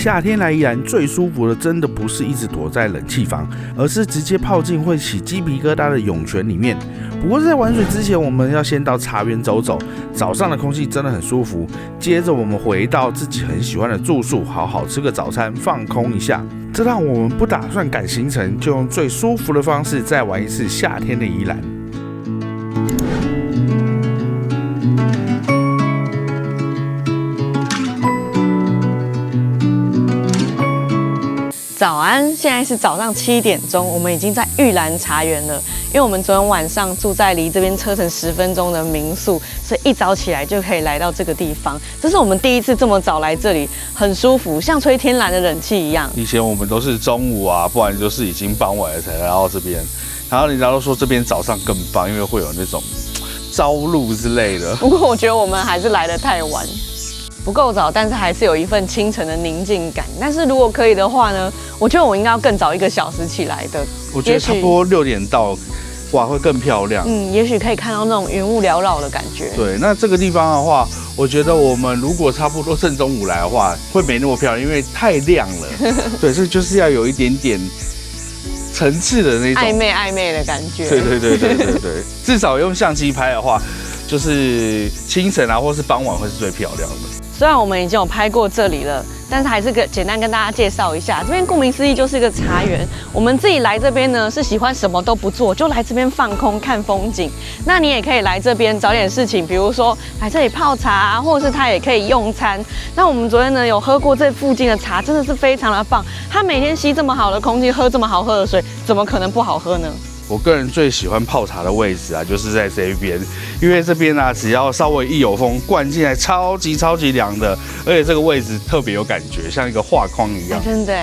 夏天来宜兰最舒服的，真的不是一直躲在冷气房，而是直接泡进会起鸡皮疙瘩的涌泉里面。不过在玩水之前，我们要先到茶园走走，早上的空气真的很舒服。接着我们回到自己很喜欢的住宿，好好吃个早餐，放空一下。这让我们不打算赶行程，就用最舒服的方式再玩一次夏天的宜兰。早安，现在是早上7点钟，我们已经在玉兰茶园了。因为我们昨天晚上住在离这边车程10分钟的民宿，所以一早起来就可以来到这个地方。这是我们第一次这么早来这里，很舒服，像吹天然的冷气一样。以前我们都是中午啊，不然就是已经傍晚了才来到这边。然后人家都说这边早上更棒，因为会有那种朝露之类的。不过我觉得我们还是来得太晚。不够早，但是还是有一份清晨的宁静感。但是如果可以的话呢，我觉得我应该要更早1个小时起来的。我觉得差不多6点到，哇，会更漂亮。也许可以看到那种云雾缭绕的感觉。对，那这个地方的话，我觉得我们如果差不多正中午来的话，会没那么漂亮，因为太亮了。对，所以就是要有一点点层次的那种暧昧的感觉。对，至少用相机拍的话，就是清晨啊，或是傍晚会是最漂亮的。虽然我们已经有拍过这里了，但是还是简单跟大家介绍一下。这边顾名思义就是一个茶园。我们自己来这边呢，是喜欢什么都不做，就来这边放空看风景。那你也可以来这边找点事情，比如说来这里泡茶，或者是它也可以用餐。那我们昨天呢有喝过这附近的茶，真的是非常的棒。它每天吸这么好的空气，喝这么好喝的水，怎么可能不好喝呢？我个人最喜欢泡茶的位置啊，就是在这边，因为这边啊，只要稍微一有风，灌进来超级凉的，而且这个位置特别有感觉，像一个画框一样。真的。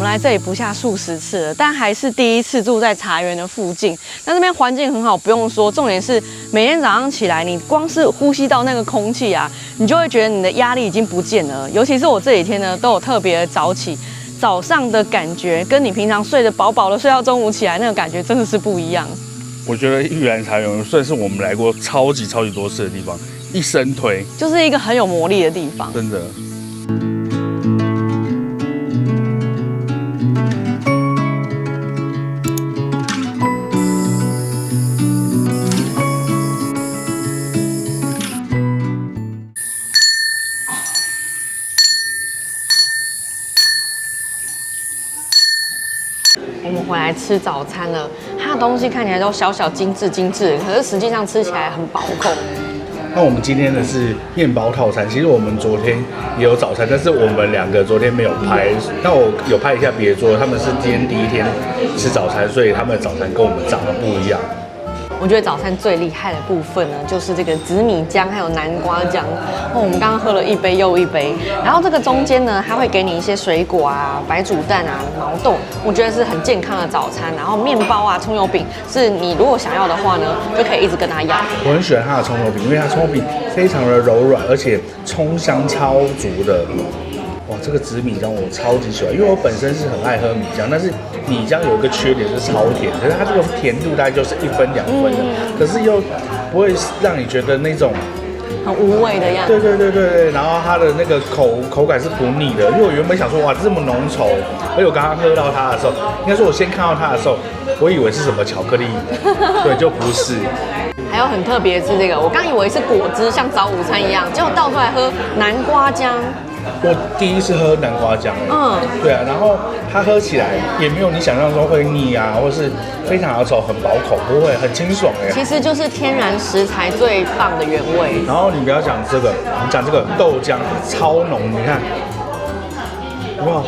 来这里不下数十次了，但还是第一次住在茶园的附近。那这边环境很好，不用说，重点是每天早上起来，你光是呼吸到那个空气啊，你就会觉得你的压力已经不见了。尤其是我这几天呢，都有特别的早起，早上的感觉跟你平常睡得饱饱的睡到中午起来那个感觉真的是不一样。我觉得玉兰茶园算是我们来过超级多次的地方，一生推，就是一个很有魔力的地方，真的。我们回来吃早餐了，它的东西看起来都小精致，可是实际上吃起来很饱口。那我们今天的是面包套餐，其实我们昨天也有早餐，但是我们2个昨天没有拍。那我有拍一下别桌，他们是今天第一天吃早餐，所以他们的早餐跟我们长得不一样。我觉得早餐最厉害的部分呢，就是这个紫米浆还有南瓜浆。我们刚刚喝了一杯又一杯，然后这个中间呢，它会给你一些水果啊、白煮蛋啊、毛豆，我觉得是很健康的早餐。然后面包啊、葱油饼，是你如果想要的话呢，就可以一直跟他要。我很喜欢它的葱油饼，因为它葱油饼非常的柔软，而且葱香超足的。哇，这个紫米浆我超级喜欢，因为我本身是很爱喝米浆，但是米浆有一个缺点是超甜，可是它这个甜度大概就是1分2分的，可是又不会让你觉得那种很无味的样子。对，然后它的那个口感是不腻的，因为我原本想说哇这么浓稠，而且我刚刚喝到它的时候，应该说我先看到它的时候，我以为是什么巧克力，对，就不是。还有很特别的是这个，我刚以为是果汁，像早午餐一样，结果倒出来喝南瓜浆。我第一次喝南瓜浆，对啊，然后它喝起来也没有你想象中会腻啊，或是非常好稠，很饱口，不会很清爽其实就是天然食材最棒的原味。然后你不要讲这个，你讲这个豆浆超浓，你看，哇！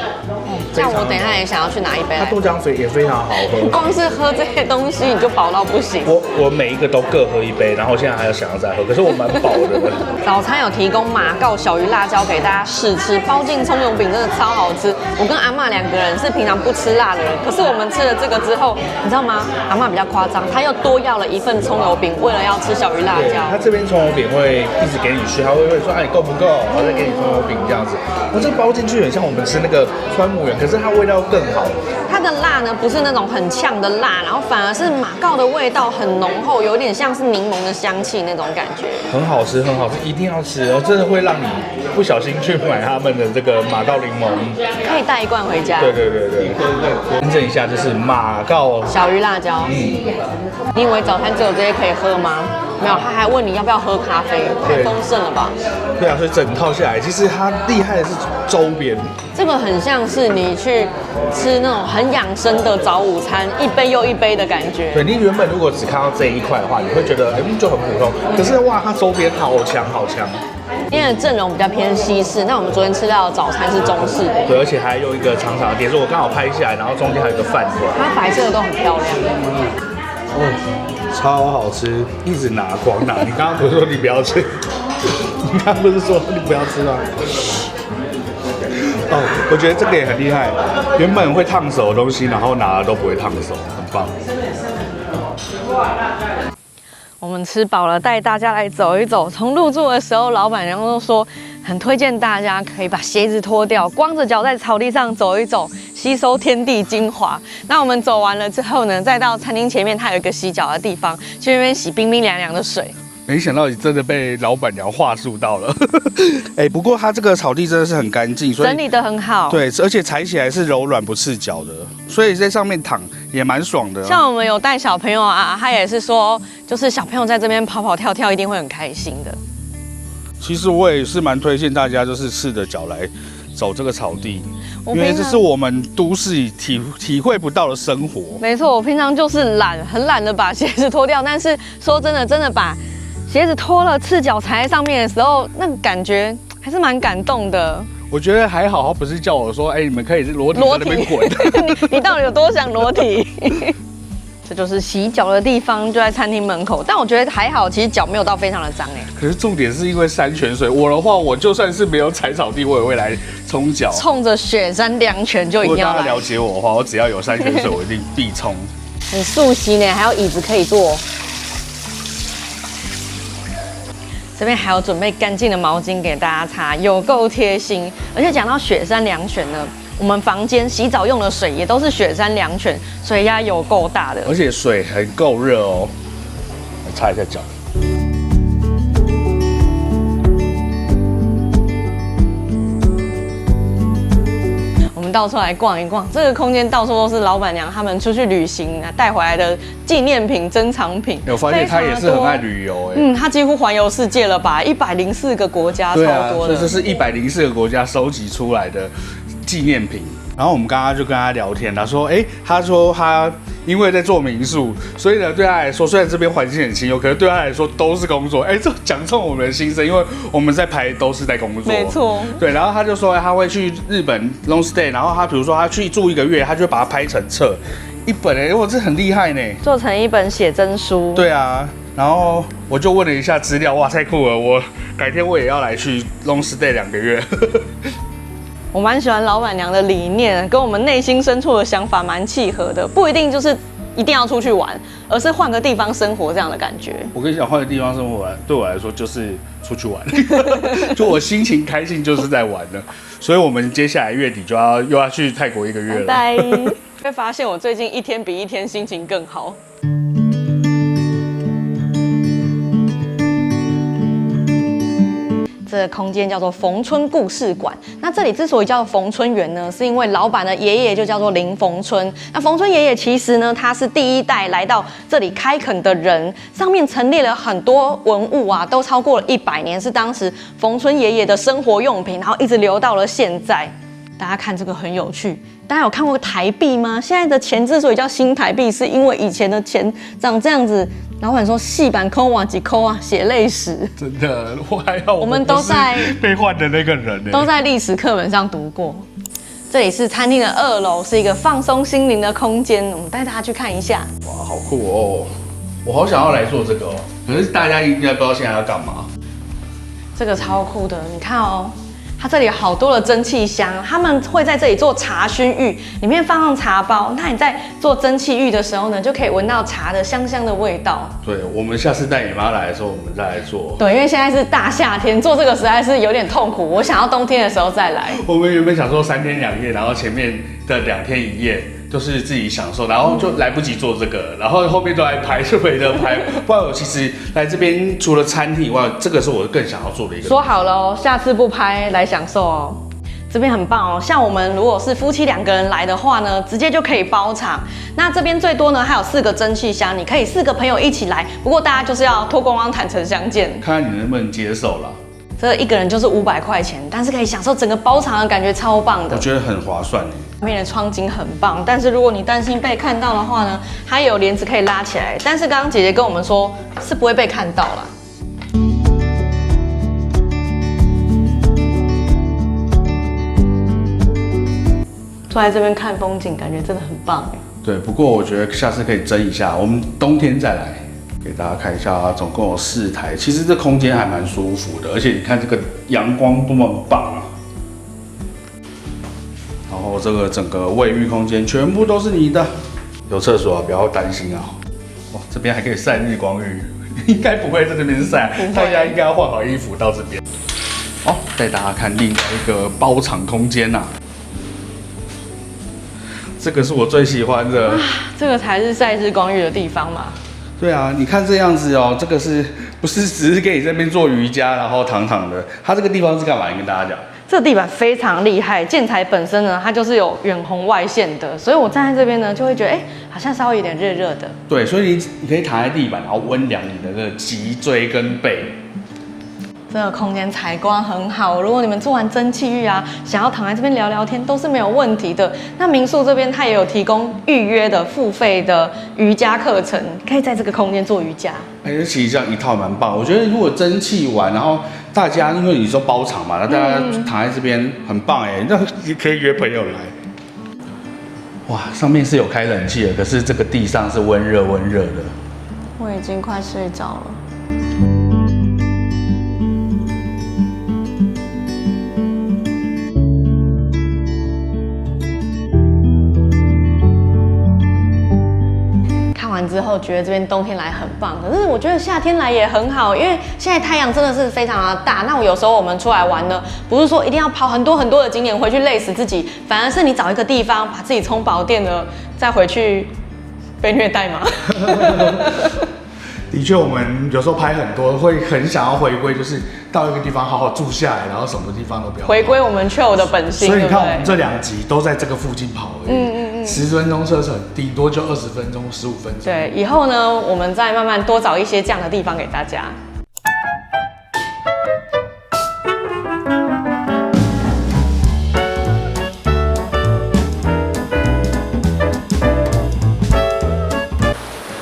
这样我等一下也想要去拿一杯来。它豆浆也非常好喝，光是喝这些东西你就饱到不行。我每一个都各喝一杯，然后现在还有想要再喝，可是我蛮饱的。早餐有提供马告小鱼辣椒给大家试吃，包进葱油饼真的超好吃。我跟阿嬷2个人是平常不吃辣的人，可是我们吃了这个之后，你知道吗？阿嬷比较夸张，她又多要了1份葱油饼，为了要吃小鱼辣椒。他这边葱油饼会一直给你续，他会说你够不够，我再给你葱油饼这样子。这个包进去很像我们吃那个川木园，可是它味道更好。它的辣呢不是那种很呛的辣，然后反而是马告的味道很浓厚，有点像是柠檬的香气那种感觉。很好吃，很好吃，一定要吃哦！真的会让你不小心去买他们的这个马告柠檬，可以带一罐回家。对。更正一下，就是马告小鱼辣椒。你以为早餐只有这些可以喝吗？没有，他还问你要不要喝咖啡，太丰盛了吧？对啊，所以整套下来，其实它厉害的是周边。这个很像是你去吃那种很养生的早午餐，一杯又一杯的感觉。对，你原本如果只看到这一块的话，你会觉得就很普通。可是哇，它周边好强。今天的阵容比较偏西式，那我们昨天吃到的早餐是中式的。对，而且还用一个长长的碟子，我刚好拍下来，然后中间还有一个饭团。它摆设的都很漂亮。超好吃，一直拿光拿。你刚刚不是说你不要吃？你刚刚不是说你不要吃吗？我觉得这个也很厉害，原本会烫手的东西，然后拿了都不会烫手，很棒。我们吃饱了，带大家来走一走。从入住的时候，老板娘都说很推荐大家可以把鞋子脱掉，光着脚在草地上走一走，吸收天地精华。那我们走完了之后呢，再到餐厅前面，它有一个洗脚的地方，去那边洗冰冰凉凉的水。没想到你真的被老板娘话术到了。不过它这个草地真的是很干净，所以整理得很好。对，而且踩起来是柔软不刺脚的，所以在上面躺也蛮爽的。像我们有带小朋友啊，他也是说，就是小朋友在这边跑跑跳跳，一定会很开心的。其实我也是蛮推荐大家，就是赤着脚来走这个草地，因为这是我们都市里体会不到的生活。没错，我平常就是很懒得把鞋子脱掉，但是说真的把鞋子脱了，赤脚踩在上面的时候，那个感觉还是蛮感动的。我觉得还好，他不是叫我说，你们可以裸体在那边滚。你到底有多想裸体？这就是洗脚的地方，就在餐厅门口。但我觉得还好，其实脚没有到非常的脏可是重点是因为山泉水，我的话，我就算是没有踩草地，我也会来冲脚。冲着雪山凉泉就一定要来。如果大家了解我的话，我只要有山泉水，我一定必冲。很速洗呢，还有椅子可以坐。这边还有准备干净的毛巾给大家擦，有够贴心。而且讲到雪山凉泉呢，我们房间洗澡用的水也都是雪山凉泉，水压有够大的，而且水很够热哦。来擦一下脚。到处来逛一逛，这个空间到处都是老板娘他们出去旅行带回来的纪念品、珍藏品。我发现他也是很爱旅游他几乎环游世界了吧？104个国家，超多的。所以这是104个国家收集出来的纪念品。然后我们刚刚就跟他聊天，他说他因为在做民宿，所以呢对他来说，虽然这边环境很清幽，可是对他来说都是工作。这讲中我们的心声，因为我们在排都是在工作。没错。对，然后他就说他会去日本 long stay， 然后他比如说他去住1个月，他就会把它拍成册一本这很厉害呢，做成一本写真书。对啊。然后我就问了一下资料，哇，太酷了！我改天我也要来去 long stay 2个月。我蛮喜欢老板娘的理念，跟我们内心深处的想法蛮契合的，不一定就是一定要出去玩，而是换个地方生活这样的感觉。我跟你讲，换个地方生活对我来说就是出去玩，就我心情开心就是在玩了。所以我们接下来月底又要去泰国1个月了。拜拜。会发现我最近一天比一天心情更好。这个空间叫做逢春故事馆。那这里之所以叫做逢春园呢，是因为老板的爷爷就叫做林逢春。那逢春爷爷其实呢，他是第1代来到这里开垦的人，上面陈列了很多文物啊，都超过了100年，是当时逢春爷爷的生活用品，然后一直留到了现在。大家看这个很有趣，大家有看过台币吗？现在的钱之所以叫新台币，是因为以前的钱长这样子。老板说细板抠啊几抠啊，血泪史。真的，我们都在被换的那个人都在历史课本上读过。这里是餐厅的2楼，是一个放松心灵的空间，我们带大家去看一下。哇，好酷哦！我好想要来做这个可是大家应该不知道现在要干嘛。这个超酷的，你看哦。它这里有好多的蒸汽箱，他们会在这里做茶熏浴，里面放上茶包。那你在做蒸汽浴的时候呢，就可以闻到茶的香香的味道。对，我们下次带你妈来的时候，我们再来做。对，因为现在是大夏天，做这个实在是有点痛苦。我想要冬天的时候再来。我们原本想说3天2夜，然后前面的2天1夜都是自己享受，然后就来不及做这个，然后后面都来排就没得排。不然我其实来这边除了餐厅以外，这个是我更想要做的一个。说好了哦，下次不拍来享受哦。这边很棒哦，像我们如果是夫妻2个人来的话呢，直接就可以包场。那这边最多呢还有4个蒸汽箱，你可以4个朋友一起来。不过大家就是要脱光光坦诚相见，看看你能不能接受啦。这一个人就是500块钱，但是可以享受整个包场的感觉，超棒的。我觉得很划算耶。外面的窗景很棒，但是如果你担心被看到的话呢，它有帘子可以拉起来。但是刚刚姐姐跟我们说是不会被看到啦。坐在这边看风景，感觉真的很棒哎。对，不过我觉得下次可以争一下，我们冬天再来给大家看一下，总共有4台。其实这空间还蛮舒服的，而且你看这个阳光多么棒啊！然后这个整个卫浴空间全部都是你的，有厕所啊，不要担心啊。哇，这边还可以晒日光浴，应该不会在这边晒，大家应该要换好衣服到这边。好，带大家看另外一个包场空间啊。这个是我最喜欢的，这个才是晒日光浴的地方嘛。对啊，你看这样子哦，这个是不是只是给你这边做瑜伽，然后躺躺的？它这个地方是干嘛？你跟大家讲。这个地板非常厉害，建材本身呢，它就是有远红外线的，所以我站在这边呢，就会觉得，好像稍微有点热热的。对，所以你可以躺在地板，然后温凉你的这个脊椎跟背。这个空间采光很好，如果你们做完蒸汽浴啊，想要躺在这边聊聊天都是没有问题的。那民宿这边它也有提供预约的付费的瑜伽课程，可以在这个空间做瑜伽。其实这样一套蛮棒。我觉得如果蒸汽完，然后大家因为你说包场嘛，那大家躺在这边很棒那也可以约朋友来。哇，上面是有开冷气的，可是这个地上是温热的。我已经快睡着了。之后觉得这边冬天来很棒，可是我觉得夏天来也很好，因为现在太阳真的是非常的大。那有时候我们出来玩呢，不是说一定要跑很多的景点回去累死自己，反而是你找一个地方把自己充饱电了，再回去被虐待吗？的确，我们有时候拍很多，会很想要回归，就是到一个地方好好住下来，然后什么地方都不要。回归我们 chill 的本性。所以你看，我们这2集都在这个附近跑而已。10分钟车程，顶多就20分钟、15分钟。对，以后呢，我们再慢慢多找一些这样的地方给大家。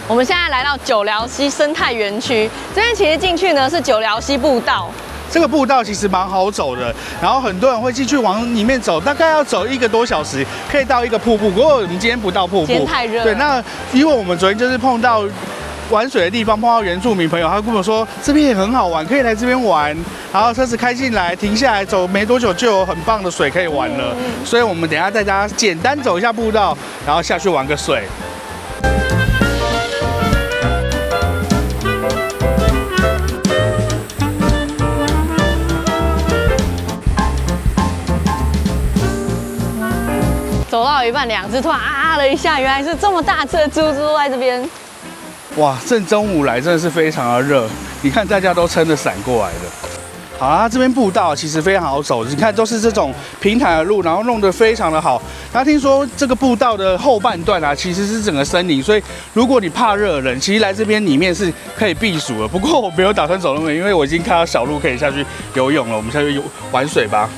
我们现在来到九寮溪生态园区，这边其实进去呢是九寮溪步道。这个步道其实蛮好走的，然后很多人会进去往里面走，大概要走1个多小时，可以到一个瀑布。不过我们今天不到瀑布，今天太热了。对，那因为我们昨天就是碰到玩水的地方，碰到原住民朋友，他跟我说这边也很好玩，可以来这边玩。然后车子开进来，停下来走没多久就有很棒的水可以玩了。所以我们等一下带大家简单走一下步道，然后下去玩个水。走到一半，2只突然啊了一下，原来是这么大只的猪在这边。哇，正中午来真的是非常的热，你看大家都撑着伞过来的。好啊，这边步道其实非常好走，你看都是这种平坦的路，然后弄得非常的好。然后听说这个步道的后半段啊，其实是整个森林，所以如果你怕热的人，其实来这边里面是可以避暑的。不过我没有打算走那么远，因为我已经看到小路可以下去游泳了，我们下去玩水吧。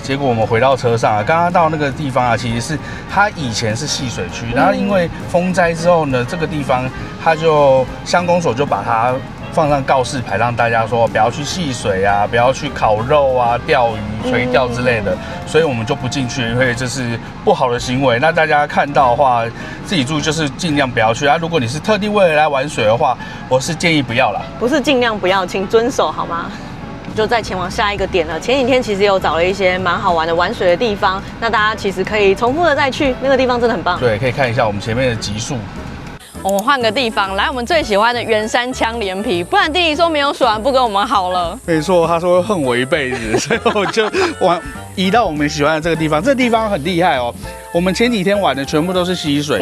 结果我们回到车上啊，刚刚到那个地方啊，其实是它以前是戏水区，然后因为风灾之后呢，这个地方它就乡公所就把它放上告示牌，让大家说不要去戏水啊，不要去烤肉啊、钓鱼、垂钓之类的，所以我们就不进去，因为这是不好的行为。那大家看到的话，自己注意就是尽量不要去啊。如果你是特地为了来玩水的话，我是建议不要啦。不是尽量不要，请遵守好吗？就再前往下一个点了。前几天其实有找了一些蛮好玩的玩水的地方，那大家其实可以重复的再去，那个地方真的很棒。对，可以看一下我们前面的集数。我们换个地方，来我们最喜欢的圆山枪连皮，不然弟弟说没有水玩不跟我们好了。没错，他说会恨我一辈子，所以我就移到我们喜欢的这个地方。这个地方很厉害哦，我们前几天玩的全部都是溪水，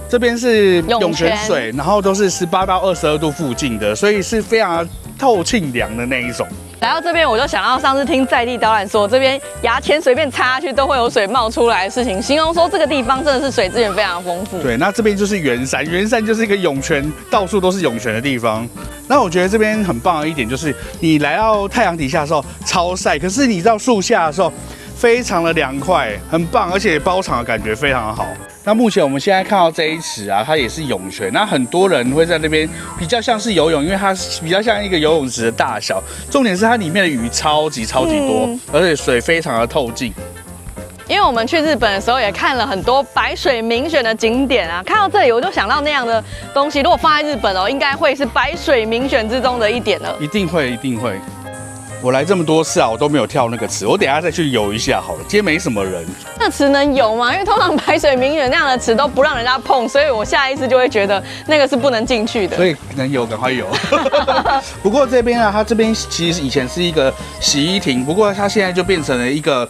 这边是涌泉水，然后都是18到22度附近的，所以是非常透沁凉的那一种。来到这边，我就想到上次听在地导览说，这边牙签随便插下去都会有水冒出来的事情，形容说这个地方真的是水资源非常丰富。对，那这边就是圆山，圆山就是一个涌泉，到处都是涌泉的地方。那我觉得这边很棒的一点就是，你来到太阳底下的时候超晒，可是你到树下的时候非常的凉快，很棒，而且包场的感觉非常好。那目前我们现在看到这一池啊，它也是涌泉。那很多人会在那边比较像是游泳，因为它比较像一个游泳池的大小。重点是它里面的鱼超级多，而且水非常的透净。因为我们去日本的时候也看了很多白水民选的景点啊，看到这里我就想到那样的东西，如果放在日本哦，应该会是白水民选之中的一点了。一定会，一定会。我来这么多次啊，我都没有跳那个池，我等一下再去游一下好了。今天没什么人，那池能游吗？因为通常白水民选那样的池都不让人家碰，所以我下意识就会觉得那个是不能进去的。所以能游赶快游。不过这边啊，它这边其实以前是一个洗衣亭，不过它现在就变成了一个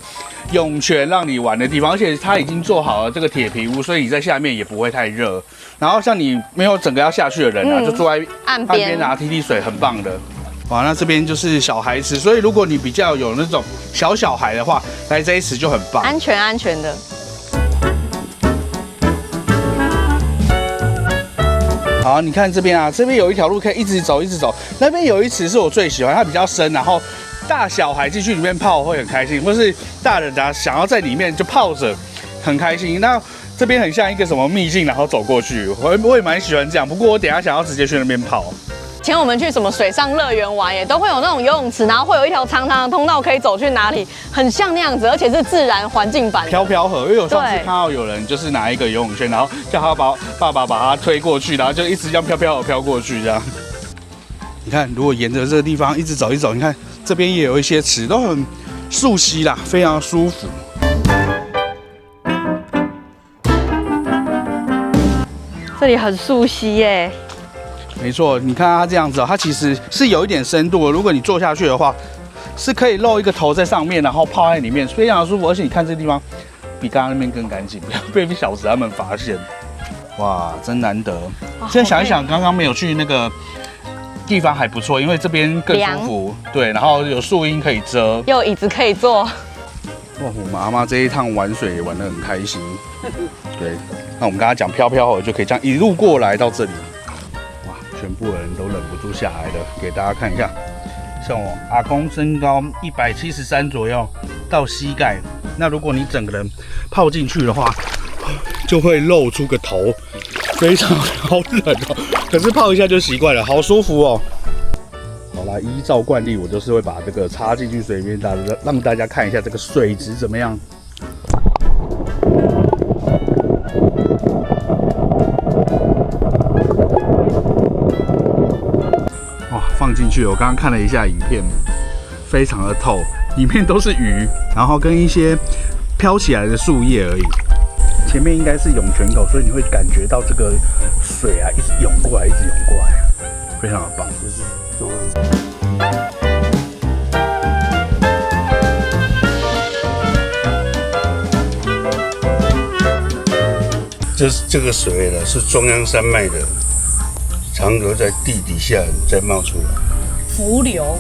涌泉让你玩的地方，而且它已经做好了这个铁皮屋，所以你在下面也不会太热。然后像你没有整个要下去的人啊，就坐在岸边啊踢水，很棒的。哇，那这边就是小孩池，所以如果你比较有那种小孩的话，来这一池就很棒，安全的。好，你看这边啊，这边有一条路可以一直走。那边有一池是我最喜欢，它比较深，然后大小孩进去里面泡会很开心，或是大人啊想要在里面就泡着很开心。那这边很像一个什么秘境，然后走过去，我也蛮喜欢这样。不过我等一下想要直接去那边泡。以前我们去什么水上乐园玩，也都会有那种游泳池，然后会有一条长长的通道可以走去哪里，很像那样子，而且是自然环境版的飘河。因为我上次看到有人就是拿一个游泳圈，然后叫他爸爸把他推过去，然后就一直这样飘过去这样。你看，如果沿着这个地方一直走，你看这边也有一些池，都很溯溪啦，非常舒服。这里很溯溪耶。没错，你看它这样子，它其实是有一点深度的。如果你坐下去的话，是可以露一个头在上面，然后泡在里面，非常舒服。而且你看这地方比刚刚那边更干净，不要被小子他们发现。哇，真难得！现在想一想，刚刚没有去那个地方还不错，因为这边更舒服。对，然后有树荫可以遮，又有椅子可以坐。哇，我们阿妈这一趟玩水也玩得很开心。对，那我们刚刚讲飘河，就可以这样一路过来到这里。全部人都忍不住下来了，给大家看一下。像我阿公身高173左右，到膝盖。那如果你整个人泡进去的话，就会露出个头，非常好冷哦。可是泡一下就习惯了，好舒服哦。好啦，依照惯例，我就是会把这个插进去水里面，让大家看一下这个水质怎么样。放进去，我刚刚看了一下影片，非常的透，里面都是鱼，然后跟一些飘起来的树叶而已。前面应该是涌泉口，所以你会感觉到这个水啊一直涌过来，非常的棒，这个水呢是中央山脉的。长流在地底下再冒出来，伏流，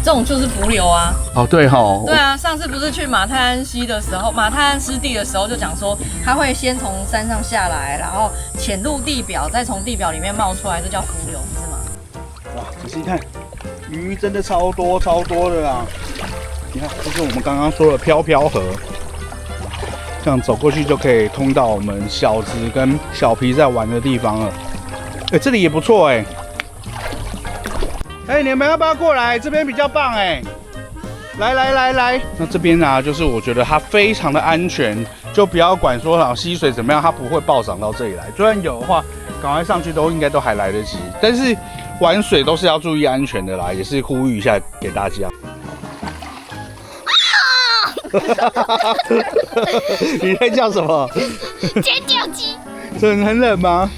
这种就是伏流啊。哦，对哈。对啊，上次不是去马太鞍溪的时候，马太鞍湿地的时候就讲说，它会先从山上下来，然后潜入地表，再从地表里面冒出来，这叫伏流，不是吗？哇，仔细看，鱼真的超多的啦！你看，这是我们刚刚说的飘河，这样走过去就可以通到我们小子跟小皮在玩的地方了。这里也不错你们要不要过来？这边比较棒来。那这边啊，就是我觉得它非常的安全，就不要管说溪水怎么样，它不会暴涨到这里来。就算有的话，赶快上去应该都还来得及。但是玩水都是要注意安全的啦，也是呼吁一下给大家。你在叫什么？尖叫鸡。很冷吗？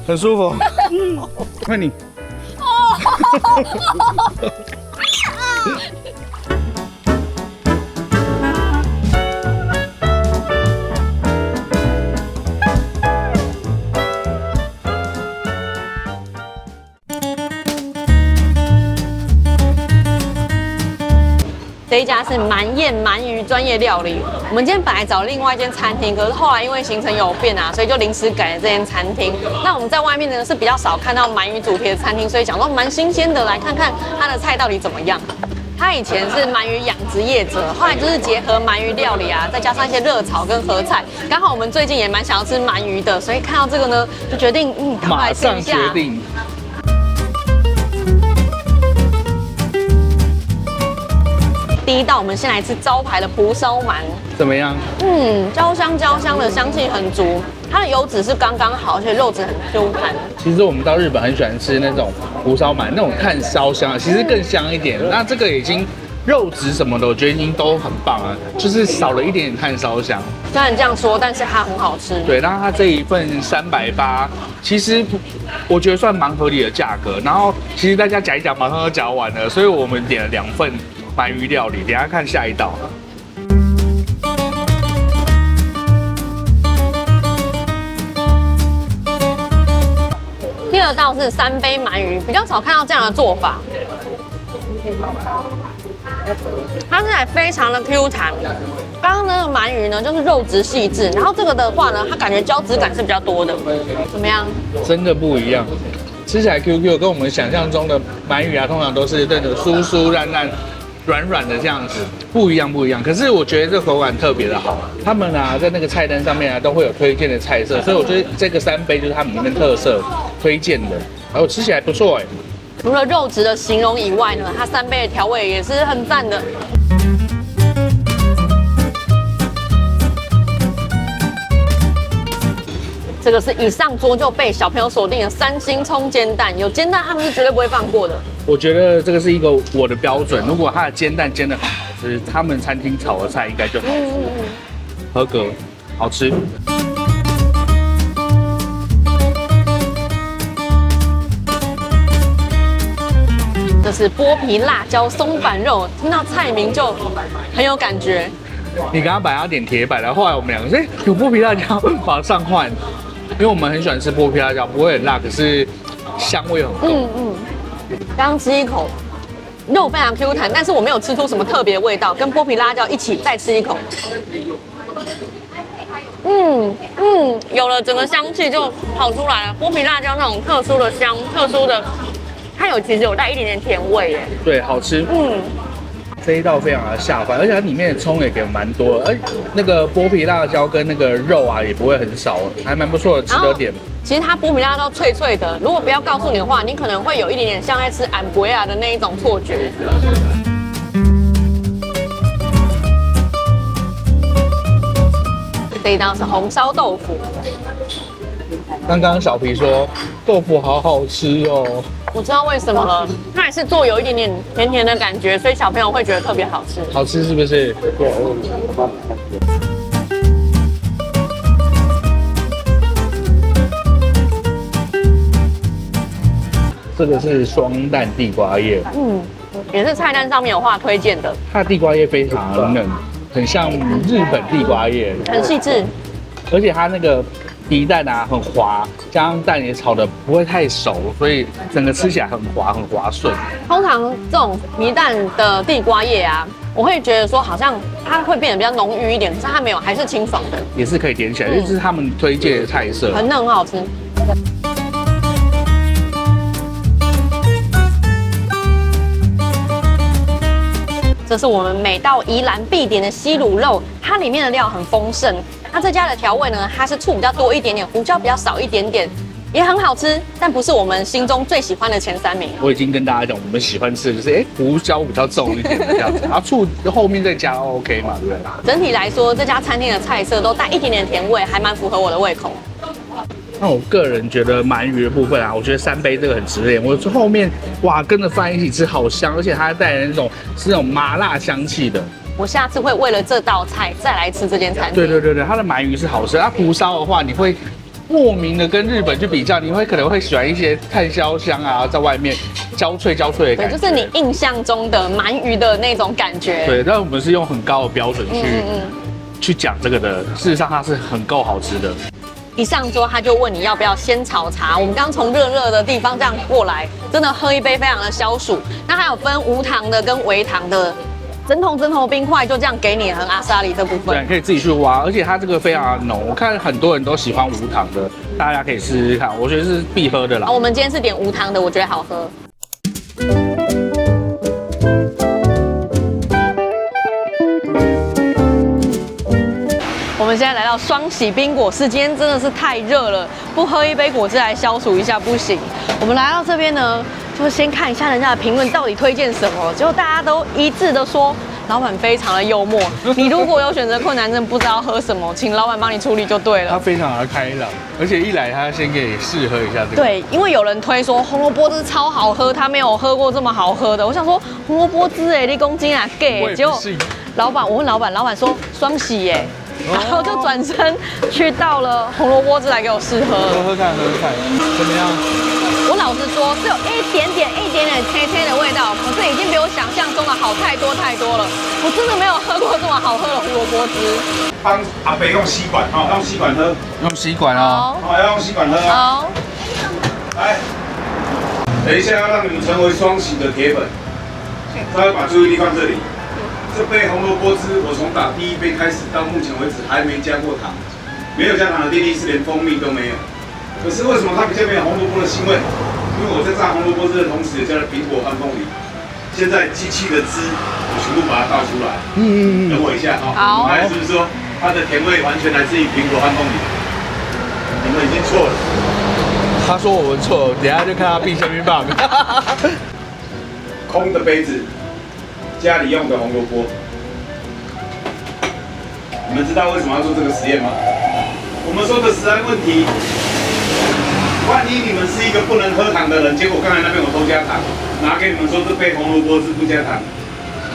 很舒服。看你。这一家是鳗燕鳗鱼专业料理。我们今天本来找另外一间餐厅，可是后来因为行程有变啊，所以就临时改了这间餐厅。那我们在外面呢是比较少看到鳗鱼主题的餐厅，所以想说蛮新鲜的，来看看它的菜到底怎么样。他以前是鳗鱼养殖业者，后来就是结合鳗鱼料理啊，再加上一些热炒跟合菜。刚好我们最近也蛮想要吃鳗鱼的，所以看到这个呢，就决定赶快来试一下。马上决定。第一道，我们先来吃招牌的蒲烧鳗，怎么样？焦香的香气很足，它的油脂是刚刚好，而且肉质很 Q 弹。其实我们到日本很喜欢吃那种蒲烧鳗，那种炭烧香，其实更香一点。那这个已经肉质什么的，我觉得已经都很棒了，就是少了一点点炭烧香。虽然这样说，但是它很好吃。对，然后它这一份380，其实我觉得算蛮合理的价格。然后其实大家讲一讲，马上都讲完了，所以我们点了2份鳗鱼料理，等一下看下一道。第二道是3杯鳗鱼，比较少看到这样的做法。它是还非常的 Q 弹，刚刚那个鳗鱼呢就是肉质细致，然后这个的话呢，它感觉胶质感是比较多的。怎么样？真的不一样，吃起来 QQ， 跟我们想象中的鳗鱼啊，通常都是这种酥酥烂烂、软软的这样子，不一样。可是我觉得这口感特别的好，他们啊在那个菜单上面啊都会有推荐的菜色，所以我觉得这个3杯就是他们里面特色推荐的，然后吃起来不错哎。除了肉质的形容以外呢，它3杯的调味也是很赞的。这个是一上桌就被小朋友锁定的3星葱煎蛋，有煎蛋他们是绝对不会放过的。我觉得这个是一个我的标准，如果它的煎蛋煎得很好吃，他们餐厅炒的菜应该就好吃，合格，好吃。这是剥皮辣椒松板肉，听到菜名就很有感觉。你刚刚本来要点铁板的，后来我们2个有剥皮辣椒，马上换，因为我们很喜欢吃剥皮辣椒，不会很辣，可是香味很够。刚吃一口，肉非常 Q 弹，但是我没有吃出什么特别的味道，跟剥皮辣椒一起再吃一口。有了，整个香气就跑出来了。剥皮辣椒那种特殊的香，特殊的，它其实有带一点点甜味耶。对，好吃。这一道非常的下饭，而且它里面的葱也给蛮多的，而那个剥皮辣椒跟那个肉啊也不会很少，还蛮不错的，值得点。其实它剥皮辣椒脆脆的，如果不要告诉你的话，你可能会有一点点像在吃安博亚的那一种错觉。这一道是红烧豆腐。刚刚小皮说豆腐好好吃哦，我知道为什么了，它也是做有一点点甜甜的感觉，所以小朋友会觉得特别好吃。好吃是不是？对。这个是双蛋地瓜叶，也是菜单上面有画推荐的。它的地瓜叶非常嫩，很像日本地瓜叶，很细致，而且它那个皮蛋啊很滑，加上蛋也炒得不会太熟，所以整个吃起来很滑顺。通常这种皮蛋的地瓜叶啊，我会觉得说好像它会变得比较浓郁一点，可是它没有，还是清爽的，也是可以点起来，这是他们推荐的菜色，很嫩，很好吃。这是我们每到宜兰必点的西卤肉，它里面的料很丰盛。那这家的调味呢，它是醋比较多一点点，胡椒比较少一点点，也很好吃，但不是我们心中最喜欢的前3名。我已经跟大家讲，我们喜欢吃的就是胡椒比较重一点的这样子，然后醋后面再加 OK 嘛，对不对？整体来说，这家餐厅的菜色都带一点点甜味，还蛮符合我的胃口。那我个人觉得鳗鱼的部分啊，我觉得3杯这个很值得。我后面哇跟着饭一起吃，好香，而且它带来那种麻辣香气的。我下次会为了这道菜再来吃这间餐厅。对，它的鳗鱼是好吃。它蒲烧的话，你会莫名的跟日本去比较，你可能会喜欢一些炭烧香啊，在外面焦脆的感对，觉。就是你印象中的鳗鱼的那种感觉。对，但我们是用很高的标准去讲这个的，事实上它是很够好吃的。一上桌他就问你要不要仙草茶，我们刚从热的地方这样过来，真的喝一杯非常的消暑。那还有分无糖的跟微糖的，整桶冰块就这样给你，很阿萨里这部分。对，可以自己去挖，而且它这个非常的浓，我看很多人都喜欢无糖的，大家可以试试看，我觉得是必喝的啦。我们今天是点无糖的，我觉得好喝。我们现在来到双喜冰果室，今天真的是太热了，不喝一杯果汁来消暑一下不行。我们来到这边呢，就先看一下人家的评论到底推荐什么，结果大家都一致的说，老板非常的幽默。你如果有选择困难症，不知道喝什么，请老板帮你处理就对了。他非常的开朗，而且一来他先给你试喝一下这个。对，因为有人推说红萝卜汁超好喝，他没有喝过这么好喝的。我想说红萝卜汁1公斤啊，给。结果我问老板说双喜耶。然后就转身去倒了红萝卜汁来给我试喝，喝看，怎么样？我老实说，是有一点点切的味道，可是已经比我想象中的好太多了。我真的没有喝过这么好喝的红萝卜汁。帮阿伯用吸管，用吸管喝，用吸管哦。好，要用吸管喝啊。好，来，等一下要让你们成为双喜的铁粉，稍微把注意力放这里。这杯红萝卜汁，我从打第一杯开始到目前为止还没加过糖，没有加糖的弟弟是连蜂蜜都没有。可是为什么它比较没有红萝卜的腥味？因为我在榨红萝卜汁的同时也加了苹果和凤梨。现在机器的汁我全部把它倒出来。等我一下啊。好。还是不是说它的甜味完全来自于苹果和凤梨？你们已经错了。他说我们错了，等一下就看他闭下面棒。空的杯子。家里用的红萝卜，你们知道为什么要做这个实验吗？我们说的食安问题，万一你们是一个不能喝糖的人，结果刚才那边我都加糖，拿给你们说这杯红萝卜是不加糖，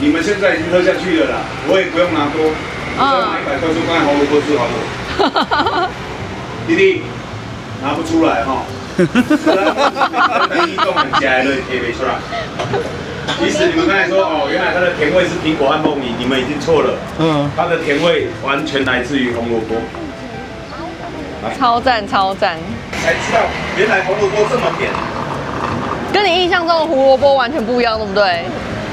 你们现在已经喝下去了啦，我也不用拿多，我再拿100块说刚才红萝卜汁好了。弟弟拿不出来哈，移动很起来了，贴不出来。其实你们刚才说哦，原来它的甜味是苹果和凤梨，你们已经错了。它的甜味完全来自于红萝卜。超赞！才知道原来红萝卜这么甜，跟你印象中的胡萝卜完全不一样，对不对？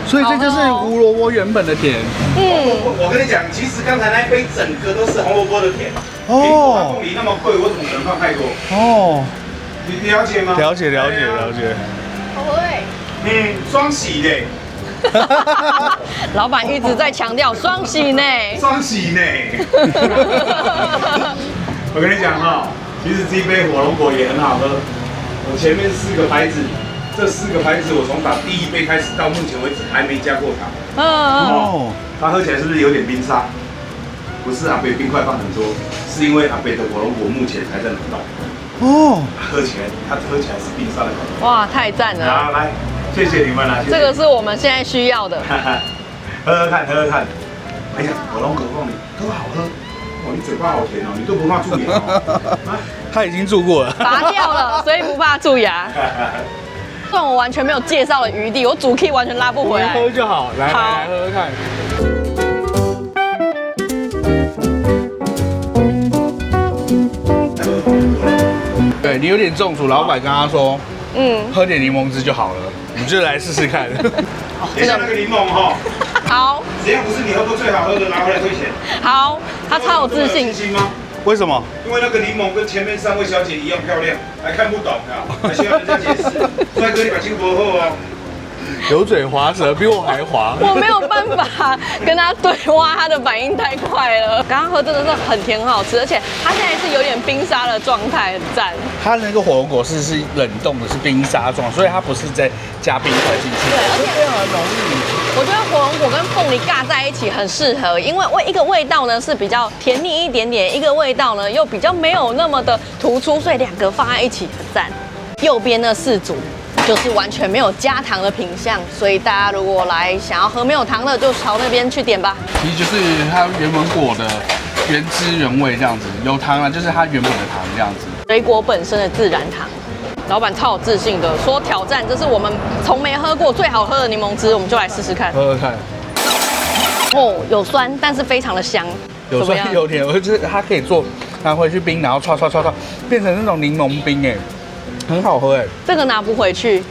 所以这就是胡萝卜原本的甜。我跟你讲，其实刚才那一杯整个都是红萝卜的甜。苹果和凤梨那么贵，我怎么可能放太多？你了解吗？了解。好喝哎。双喜嘞。老板一直在强调双喜呢。双喜呢。我跟你讲哈，其实这一杯火龙果也很好喝。我前面4个牌子，这4个牌子我从打第一杯开始到目前为止还没加过糖。它喝起来是不是有点冰沙？不是阿北冰块放很多，是因为阿北的火龙果目前还在冷冻。它喝起来是冰沙的感觉。哇，太赞了！好，来，谢谢你们啦。这个是我们现在需要的。喝喝看。哎呀，火龙果凤梨都好喝。哦，你嘴巴好甜哦，你都不怕蛀牙哦？他已经蛀过了，拔掉了，所以不怕蛀牙。虽然我完全没有介绍的余地，我主 key 完全拉不回来。喝就好，来喝喝看。对你有点中暑，老板跟他说，喝点柠檬汁就好了，你就来试试看。等一下那个柠檬哈。好。只要不是你喝过最好喝的，拿回来退钱。好，他超有自信。吗？为什么？因为那个柠檬跟前面3位小姐一样漂亮，还看不懂啊，还需要人家解释。帅哥，你把金箔喝哦。油嘴滑舌，比我还滑。我没有办法跟他对话，他的反应太快了。刚刚喝真的是很甜很好吃，而且它现在是有点冰沙的状态，很赞。它那个火龙果是冷冻的，是冰沙状，所以它不是在加冰块进去。对，而且非常浓郁。我觉得火龙果跟凤梨尬在一起很适合，因为一个味道呢是比较甜腻一点点，一个味道呢又比较没有那么的突出，所以两个放在一起很赞。右边的4组就是完全没有加糖的品项，所以大家如果来想要喝没有糖的，就朝那边去点吧。其实就是它原本果的原汁原味这样子，有糖啊，就是它原本的糖这样子。水果本身的自然糖。老板超有自信的，说挑战，这是我们从没喝过最好喝的柠檬汁，我们就来试试看。喝喝看。哦，有酸，但是非常的香。有酸有甜，我觉得它可以做拿回去冰，然后唰，变成那种柠檬冰哎，很好喝哎。这个拿不回去，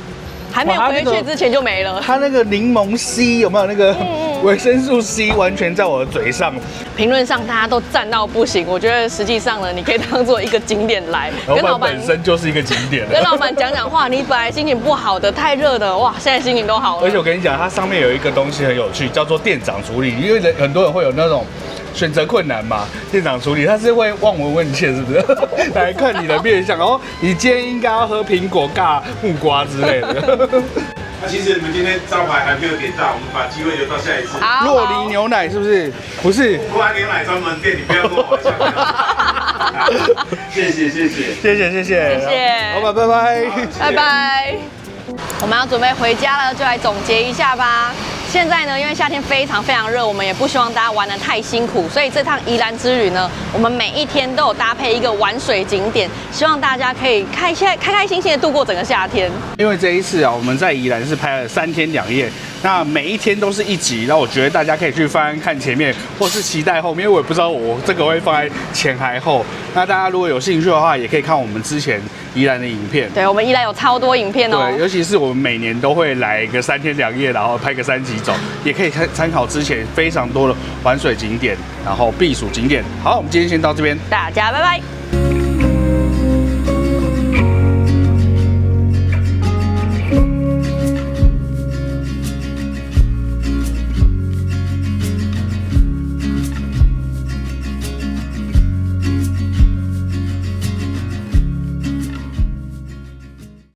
还没有回去之前就没了。它那个柠檬 C 有没有那个维生素 C 完全在我的嘴上？评论上大家都赞到不行，我觉得实际上呢，你可以当做一个景点来，跟老板本身就是一个景点，跟老板讲讲话。你本来心情不好的，太热的，哇，现在心情都好了。而且我跟你讲，它上面有一个东西很有趣，叫做店长处理，因为很多人会有那种选择困难嘛，店长处理他是会望闻问切，是不是？来看你的面相哦，你今天应该要喝苹果尬木瓜之类的。那其实你们今天招牌还没有点到，我们把机会留到下一次。洛梨牛奶是不是？不是，不然牛奶专门店，你不要跟我玩笑。谢谢，老板拜拜，拜拜。我们要准备回家了，就来总结一下吧。现在呢，因为夏天非常热，我们也不希望大家玩得太辛苦，所以这趟宜兰之旅呢，我们每一天都有搭配一个玩水景点，希望大家可以开心的度过整个夏天。因为这一次啊，我们在宜兰是拍了3天2夜，那每一天都是1集，那我觉得大家可以去翻看前面，或是期待后面，因为我也不知道我这个会放在前还后。那大家如果有兴趣的话，也可以看我们之前宜兰的影片。对，我们宜兰有超多影片哦。对，尤其是我们每年都会来一个3天2夜，然后拍个3集走，也可以参考之前非常多的玩水景点，然后避暑景点。好，我们今天先到这边，大家拜拜。